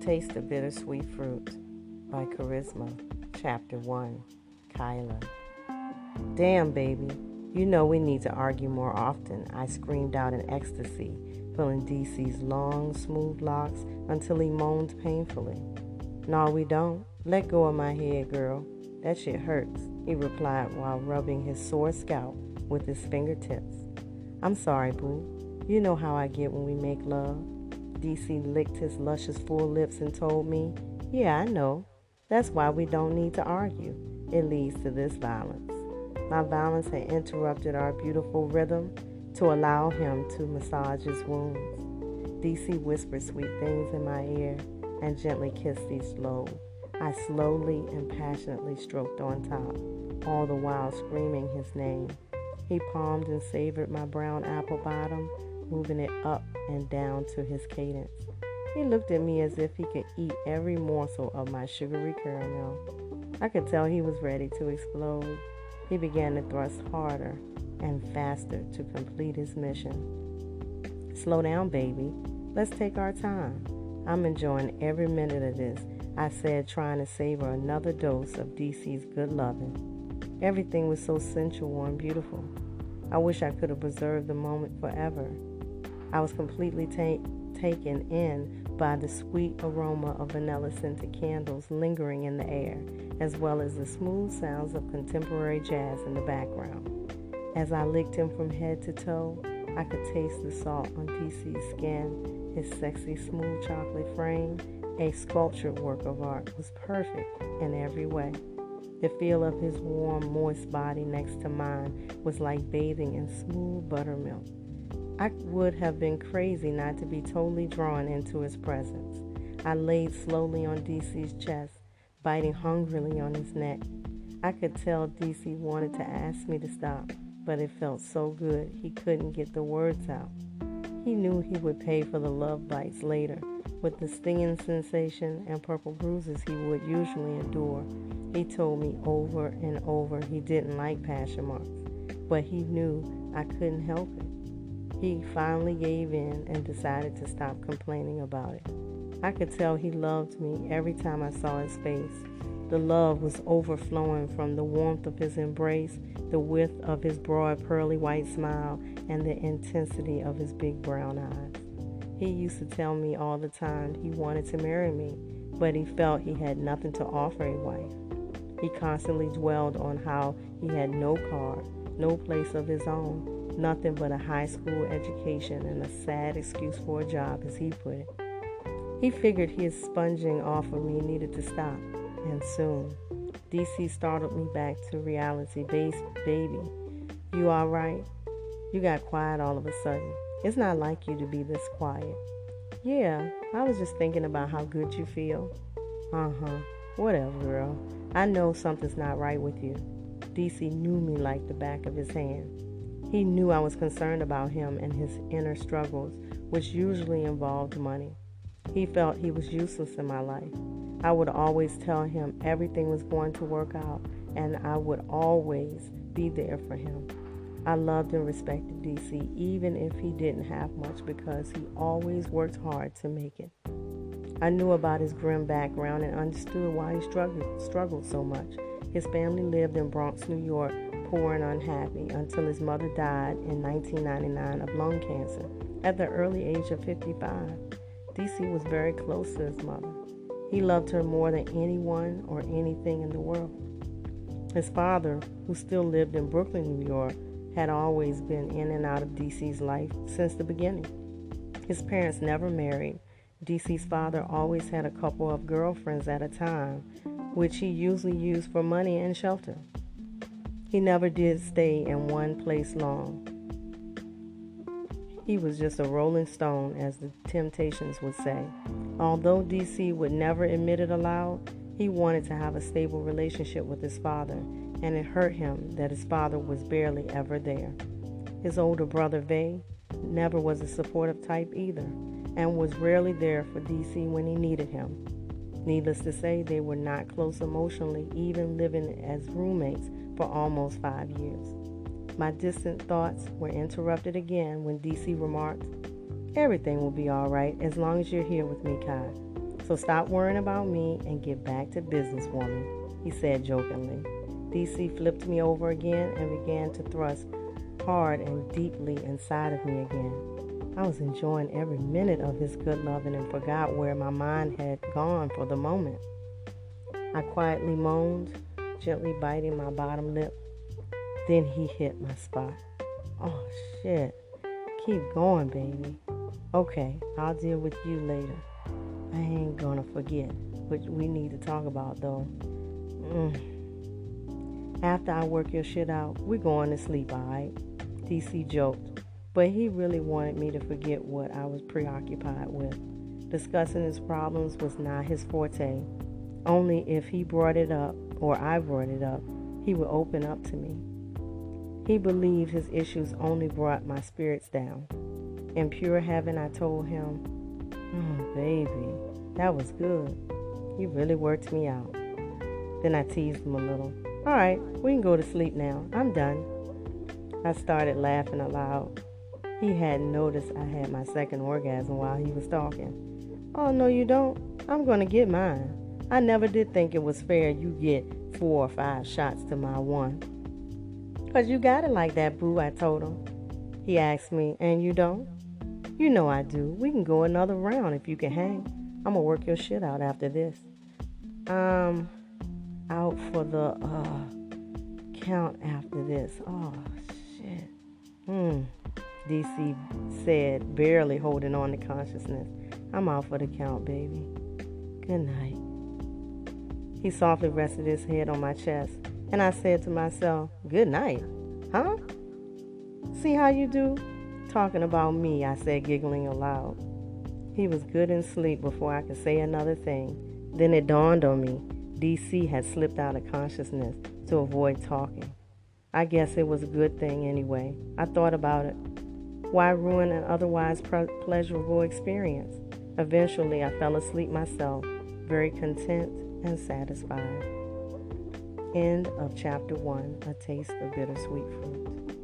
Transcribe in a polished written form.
Taste of BitterSweet Fruit by Kharisma, Chapter 1, Khaila. Damn, baby, you know we need to argue more often, I screamed out in ecstasy, pulling DC's long, smooth locks until he moaned painfully. No, we don't. Let go of my head, girl. That shit hurts, he replied while rubbing his sore scalp with his fingertips. I'm sorry, boo. You know how I get when we make love. DC licked his luscious full lips and told me, yeah, I know. That's why we don't need to argue. It leads to this violence. My violence had interrupted our beautiful rhythm to allow him to massage his wounds. DC whispered sweet things in my ear and gently kissed each lobe. I slowly and passionately stroked on top, all the while screaming his name. He palmed and savored my brown apple bottom, moving it up and down to his cadence. He looked at me as if he could eat every morsel of my sugary caramel. I could tell he was ready to explode. He began to thrust harder and faster to complete his mission. Slow down, baby. Let's take our time. I'm enjoying every minute of this, I said, trying to savor another dose of DC's good loving. Everything was so sensual and beautiful. I wish I could have preserved the moment forever. I was completely taken in by the sweet aroma of vanilla-scented candles lingering in the air, as well as the smooth sounds of contemporary jazz in the background. As I licked him from head to toe, I could taste the salt on DC's skin, his sexy, smooth chocolate frame, a sculptured work of art, was perfect in every way. The feel of his warm, moist body next to mine was like bathing in smooth buttermilk. I would have been crazy not to be totally drawn into his presence. I laid slowly on DC's chest, biting hungrily on his neck. I could tell DC wanted to ask me to stop, but it felt so good he couldn't get the words out. He knew he would pay for the love bites later, with the stinging sensation and purple bruises he would usually endure. He told me over and over he didn't like passion marks, but he knew I couldn't help it. He finally gave in and decided to stop complaining about it. I could tell he loved me every time I saw his face. The love was overflowing from the warmth of his embrace, the width of his broad pearly white smile, and the intensity of his big brown eyes. He used to tell me all the time he wanted to marry me, but he felt he had nothing to offer a wife. He constantly dwelled on how he had no car, no place of his own, nothing but a high school education and a sad excuse for a job, as he put it. He figured his sponging off of me needed to stop, and soon. DC startled me back to reality. Baby, you all right? You got quiet all of a sudden. It's not like you to be this quiet. Yeah, I was just thinking about how good you feel. Whatever, girl. I know something's not right with you. DC knew me like the back of his hand. He knew I was concerned about him and his inner struggles, which usually involved money. He felt he was useless in my life. I would always tell him everything was going to work out, and I would always be there for him. I loved and respected DC, even if he didn't have much, because he always worked hard to make it. I knew about his grim background and understood why he struggled so much. His family lived in Bronx, New York, poor and unhappy, until his mother died in 1999 of lung cancer at the early age of 55. DC was very close to his mother. He loved her more than anyone or anything in the world. His father, who still lived in Brooklyn, New York, had always been in and out of DC's life since the beginning. His parents never married. DC's father always had a couple of girlfriends at a time, which he usually used for money and shelter. He never did stay in one place long. He was just a rolling stone, as the Temptations would say. Although DC would never admit it aloud, he wanted to have a stable relationship with his father, and it hurt him that his father was barely ever there. His older brother, Vay, never was a supportive type either, and was rarely there for DC when he needed him. Needless to say, they were not close emotionally, even living as roommates for almost 5 years. My distant thoughts were interrupted again when DC remarked, "Everything will be all right as long as you're here with me, Kai." So stop worrying about me and get back to business, woman, he said jokingly. DC flipped me over again and began to thrust hard and deeply inside of me again. I was enjoying every minute of his good loving and forgot where my mind had gone for the moment. I quietly moaned, gently biting my bottom lip. Then he hit my spot. Oh, shit. Keep going, baby. Okay, I'll deal with you later. I ain't gonna forget what we need to talk about, though. After I work your shit out, we're going to sleep, alright? DC joked, but he really wanted me to forget what I was preoccupied with. Discussing his problems was not his forte. Only if he brought it up, or I brought it up, he would open up to me. He believed his issues only brought my spirits down. In pure heaven, I told him, "Oh, baby, that was good. You really worked me out." Then I teased him a little. "All right, we can go to sleep now. I'm done." I started laughing aloud. He hadn't noticed I had my second orgasm while he was talking. "Oh, no, you don't. I'm going to get mine. I never did think it was fair you get 4 or 5 shots to my one." "'Cause you got it like that, boo," I told him. He asked me, "And you don't?" "You know I do. We can go another round if you can hang. I'm going to work your shit out after this." "I'm out for the count after this." "Oh, shit." DC said, barely holding on to consciousness. "I'm out for the count, baby. Good night." He softly rested his head on my chest, and I said to myself, "Good night? Huh? See how you do? Talking about me," I said, giggling aloud. He was good in sleep before I could say another thing. Then it dawned on me. DC had slipped out of consciousness to avoid talking. I guess it was a good thing anyway. I thought about it. Why ruin an otherwise pleasurable experience? Eventually, I fell asleep myself, very content and satisfied. End of chapter 1, A Taste of BitterSweet Fruit.